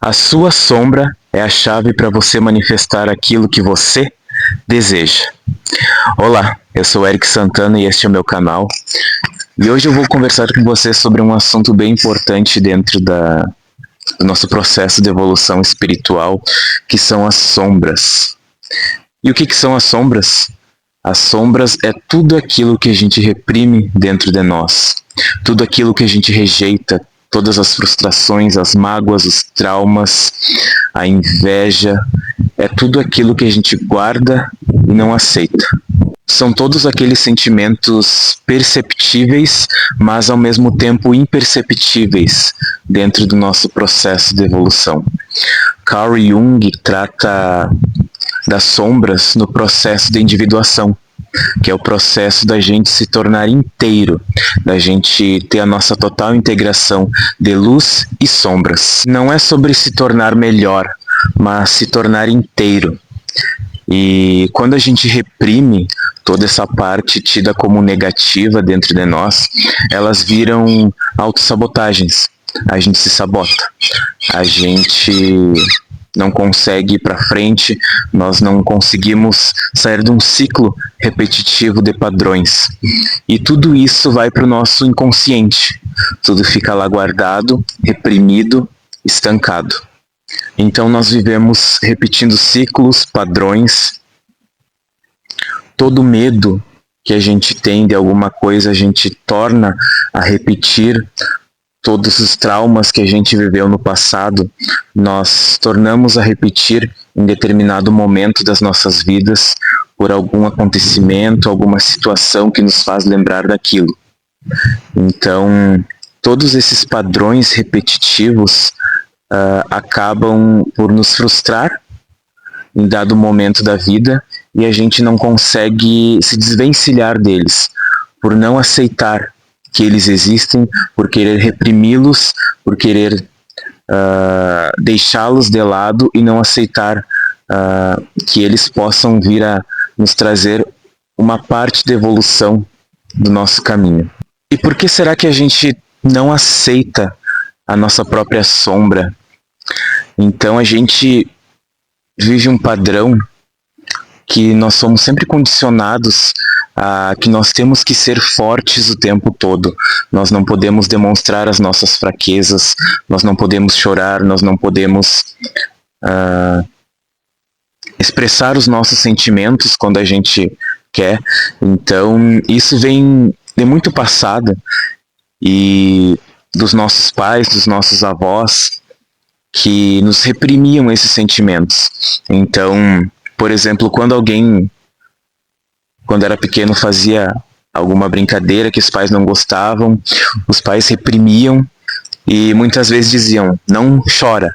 A sua sombra é a chave para você manifestar aquilo que você deseja. Olá, eu sou Eric Santana e este é o meu canal. E hoje eu vou conversar com você sobre um assunto bem importante dentro do nosso processo de evolução espiritual, que são as sombras. E o que são as sombras? As sombras é tudo aquilo que a gente reprime dentro de nós, tudo aquilo que a gente rejeita, todas as frustrações, as mágoas, os traumas, a inveja, é tudo aquilo que a gente guarda e não aceita. São todos aqueles sentimentos perceptíveis, mas ao mesmo tempo imperceptíveis dentro do nosso processo de evolução. Carl Jung trata das sombras no processo de individuação, que é o processo da gente se tornar inteiro, da gente ter a nossa total integração de luz e sombras. Não é sobre se tornar melhor, mas se tornar inteiro. E quando a gente reprime toda essa parte tida como negativa dentro de nós, elas viram autossabotagens. A gente se sabota, a gente não consegue ir para frente, nós não conseguimos sair de um ciclo repetitivo de padrões. E tudo isso vai para o nosso inconsciente, tudo fica lá guardado, reprimido, estancado. Então nós vivemos repetindo ciclos, padrões. Todo medo que a gente tem de alguma coisa, a gente torna a repetir. Todos os traumas que a gente viveu no passado, nós tornamos a repetir em determinado momento das nossas vidas por algum acontecimento, alguma situação que nos faz lembrar daquilo. Então, todos esses padrões repetitivos acabam por nos frustrar em dado momento da vida e a gente não consegue se desvencilhar deles, por não aceitar que eles existem, por querer reprimi-los, por querer deixá-los de lado e não aceitar que eles possam vir a nos trazer uma parte de evolução do nosso caminho. E por que será que a gente não aceita a nossa própria sombra? Então a gente vive um padrão que nós somos sempre condicionados a que nós temos que ser fortes o tempo todo. Nós não podemos demonstrar as nossas fraquezas, nós não podemos chorar, nós não podemos expressar os nossos sentimentos quando a gente quer. Então isso vem de muito passado e dos nossos pais, dos nossos avós, que nos reprimiam esses sentimentos. Então, por exemplo, quando era pequeno, fazia alguma brincadeira que os pais não gostavam, os pais reprimiam e muitas vezes diziam: não chora,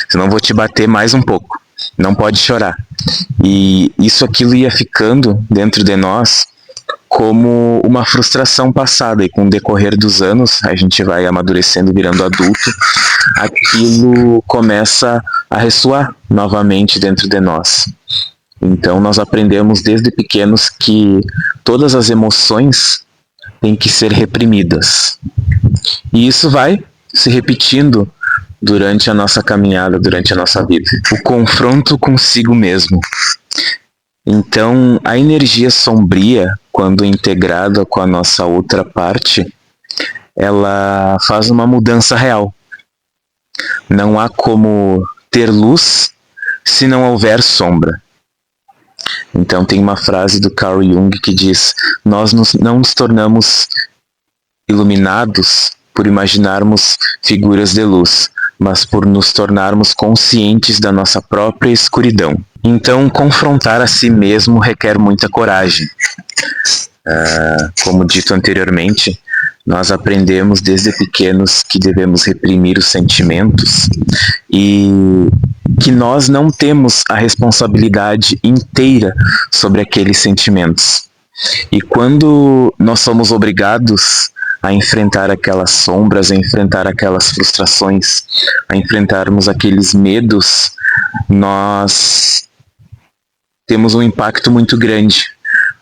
senão vou te bater mais um pouco, não pode chorar. E aquilo ia ficando dentro de nós como uma frustração passada, e com o decorrer dos anos, a gente vai amadurecendo, virando adulto, aquilo começa a ressoar novamente dentro de nós. Então nós aprendemos desde pequenos que todas as emoções têm que ser reprimidas. E isso vai se repetindo durante a nossa caminhada, durante a nossa vida. O confronto consigo mesmo. Então a energia sombria, quando integrada com a nossa outra parte, ela faz uma mudança real. Não há como ter luz se não houver sombra. Então tem uma frase do Carl Jung que diz: nós não nos tornamos iluminados por imaginarmos figuras de luz, mas por nos tornarmos conscientes da nossa própria escuridão. Então confrontar a si mesmo requer muita coragem. Como dito anteriormente, nós aprendemos desde pequenos que devemos reprimir os sentimentos e que nós não temos a responsabilidade inteira sobre aqueles sentimentos. E quando nós somos obrigados a enfrentar aquelas sombras, a enfrentar aquelas frustrações, a enfrentarmos aqueles medos, nós temos um impacto muito grande,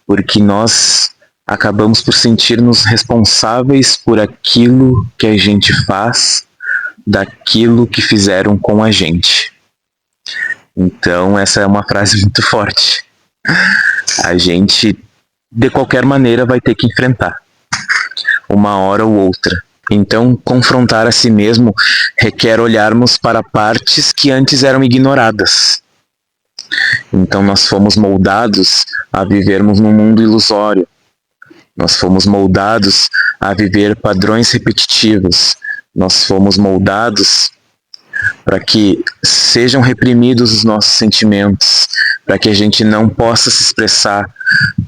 porque nós acabamos por sentir-nos responsáveis por aquilo que a gente faz, daquilo que fizeram com a gente. Então, essa é uma frase muito forte. A gente, de qualquer maneira, vai ter que enfrentar, uma hora ou outra. Então, confrontar a si mesmo requer olharmos para partes que antes eram ignoradas. Então, nós fomos moldados a vivermos num mundo ilusório. Nós fomos moldados a viver padrões repetitivos. Nós fomos moldados para que sejam reprimidos os nossos sentimentos, para que a gente não possa se expressar,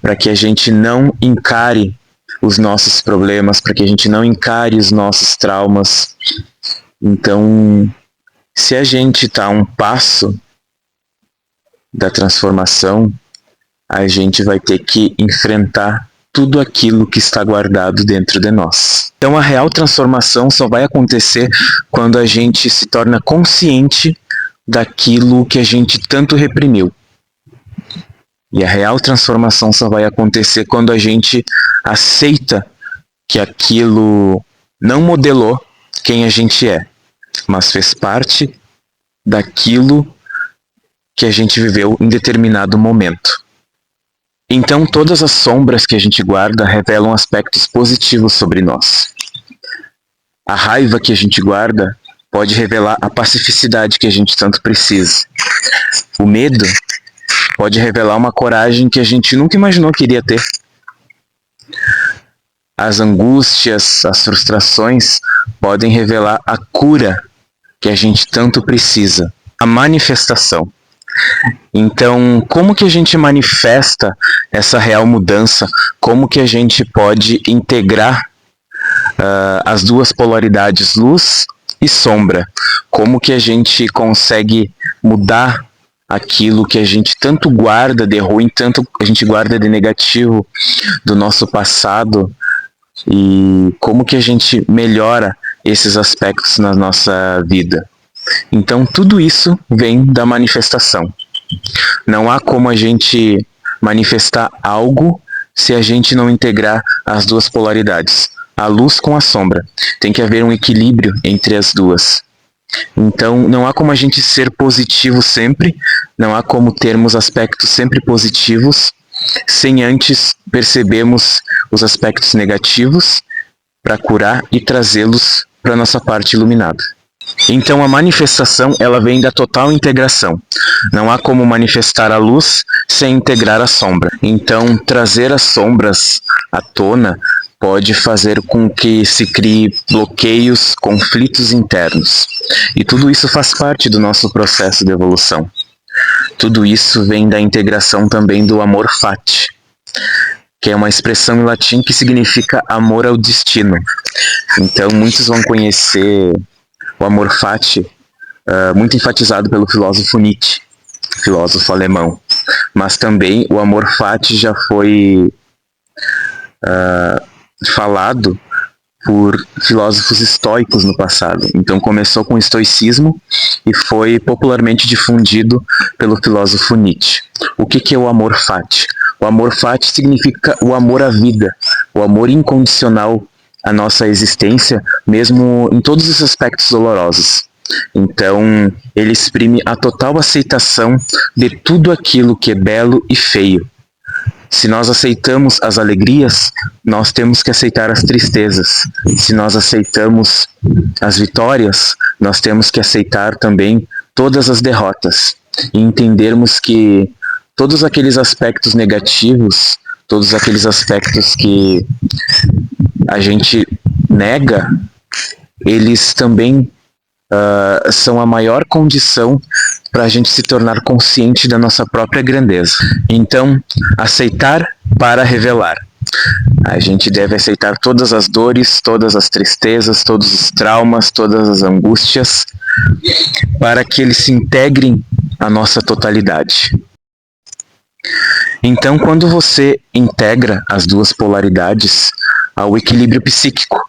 para que a gente não encare os nossos problemas, para que a gente não encare os nossos traumas. Então, se a gente está a um passo da transformação, a gente vai ter que enfrentar tudo aquilo que está guardado dentro de nós. Então, a real transformação só vai acontecer quando a gente se torna consciente daquilo que a gente tanto reprimiu. E a real transformação só vai acontecer quando a gente aceita que aquilo não modelou quem a gente é, mas fez parte daquilo que a gente viveu em determinado momento. Então, todas as sombras que a gente guarda revelam aspectos positivos sobre nós. A raiva que a gente guarda pode revelar a pacificidade que a gente tanto precisa. O medo pode revelar uma coragem que a gente nunca imaginou que iria ter. As angústias, as frustrações podem revelar a cura que a gente tanto precisa, a manifestação. Então, como que a gente manifesta essa real mudança? Como que a gente pode integrar as duas polaridades, luz e sombra? Como que a gente consegue mudar aquilo que a gente tanto guarda de ruim, tanto a gente guarda de negativo do nosso passado, e como que a gente melhora esses aspectos na nossa vida? Então, tudo isso vem da manifestação. Não há como a gente manifestar algo se a gente não integrar as duas polaridades, a luz com a sombra. Tem que haver um equilíbrio entre as duas. Então, não há como a gente ser positivo sempre, não há como termos aspectos sempre positivos, sem antes percebermos os aspectos negativos para curar e trazê-los para a nossa parte iluminada. Então, a manifestação, ela vem da total integração. Não há como manifestar a luz sem integrar a sombra. Então, trazer as sombras à tona pode fazer com que se crie bloqueios, conflitos internos. E tudo isso faz parte do nosso processo de evolução. Tudo isso vem da integração também do amor fati, que é uma expressão em latim que significa amor ao destino. Então, muitos vão conhecer o amor fati, muito enfatizado pelo filósofo Nietzsche, filósofo alemão. Mas também o amor fati já foi falado por filósofos estoicos no passado. Então começou com o estoicismo e foi popularmente difundido pelo filósofo Nietzsche. O que é o amor fati? O amor fati significa o amor à vida, o amor incondicional à nossa existência, mesmo em todos os aspectos dolorosos. Então, ele exprime a total aceitação de tudo aquilo que é belo e feio. Se nós aceitamos as alegrias, nós temos que aceitar as tristezas. Se nós aceitamos as vitórias, nós temos que aceitar também todas as derrotas. E entendermos que todos aqueles aspectos negativos, todos aqueles aspectos que a gente nega, eles também são a maior condição para a gente se tornar consciente da nossa própria grandeza. Então, aceitar para revelar. A gente deve aceitar todas as dores, todas as tristezas, todos os traumas, todas as angústias, para que eles se integrem à nossa totalidade. Então, quando você integra as duas polaridades, há o equilíbrio psíquico.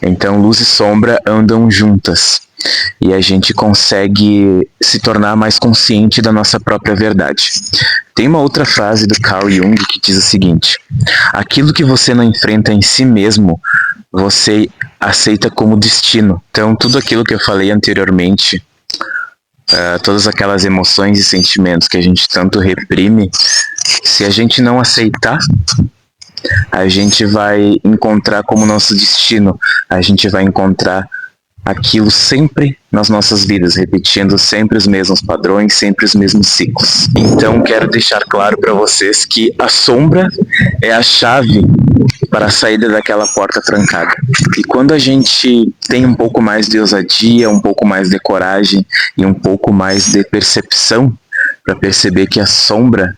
Então, luz e sombra andam juntas e a gente consegue se tornar mais consciente da nossa própria verdade. Tem uma outra frase do Carl Jung que diz o seguinte: aquilo que você não enfrenta em si mesmo, você aceita como destino. Então, tudo aquilo que eu falei anteriormente, todas aquelas emoções e sentimentos que a gente tanto reprime, se a gente não aceitar, a gente vai encontrar como nosso destino, a gente vai encontrar aquilo sempre nas nossas vidas, repetindo sempre os mesmos padrões, sempre os mesmos ciclos. Então, quero deixar claro para vocês que a sombra é a chave para a saída daquela porta trancada. E quando a gente tem um pouco mais de ousadia, um pouco mais de coragem e um pouco mais de percepção para perceber que a sombra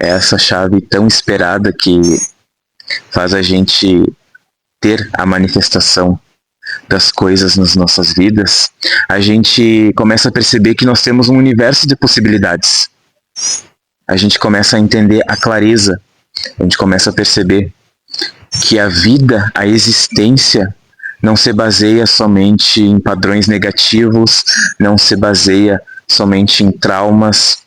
é essa chave tão esperada que faz a gente ter a manifestação das coisas nas nossas vidas, a gente começa a perceber que nós temos um universo de possibilidades. A gente começa a entender a clareza, a gente começa a perceber que a vida, a existência, não se baseia somente em padrões negativos, não se baseia somente em traumas.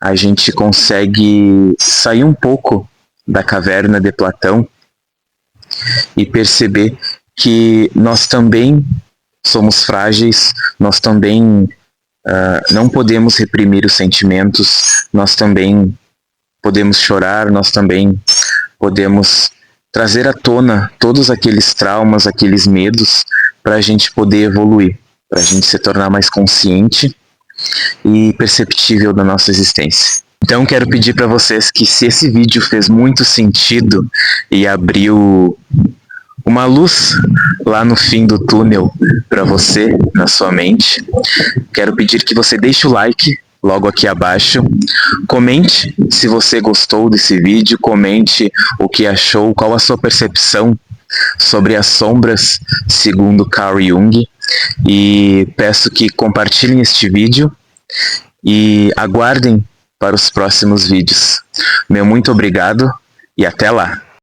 A gente consegue sair um pouco da caverna de Platão e perceber que nós também somos frágeis, nós também não podemos reprimir os sentimentos, nós também podemos chorar, nós também podemos trazer à tona todos aqueles traumas, aqueles medos, para a gente poder evoluir, para a gente se tornar mais consciente e perceptível da nossa existência. Então quero pedir para vocês que, se esse vídeo fez muito sentido e abriu uma luz lá no fim do túnel para você, na sua mente, quero pedir que você deixe o like logo aqui abaixo, comente se você gostou desse vídeo, comente o que achou, qual a sua percepção sobre as sombras segundo Carl Jung, e peço que compartilhem este vídeo e aguardem para os próximos vídeos. Meu muito obrigado e até lá!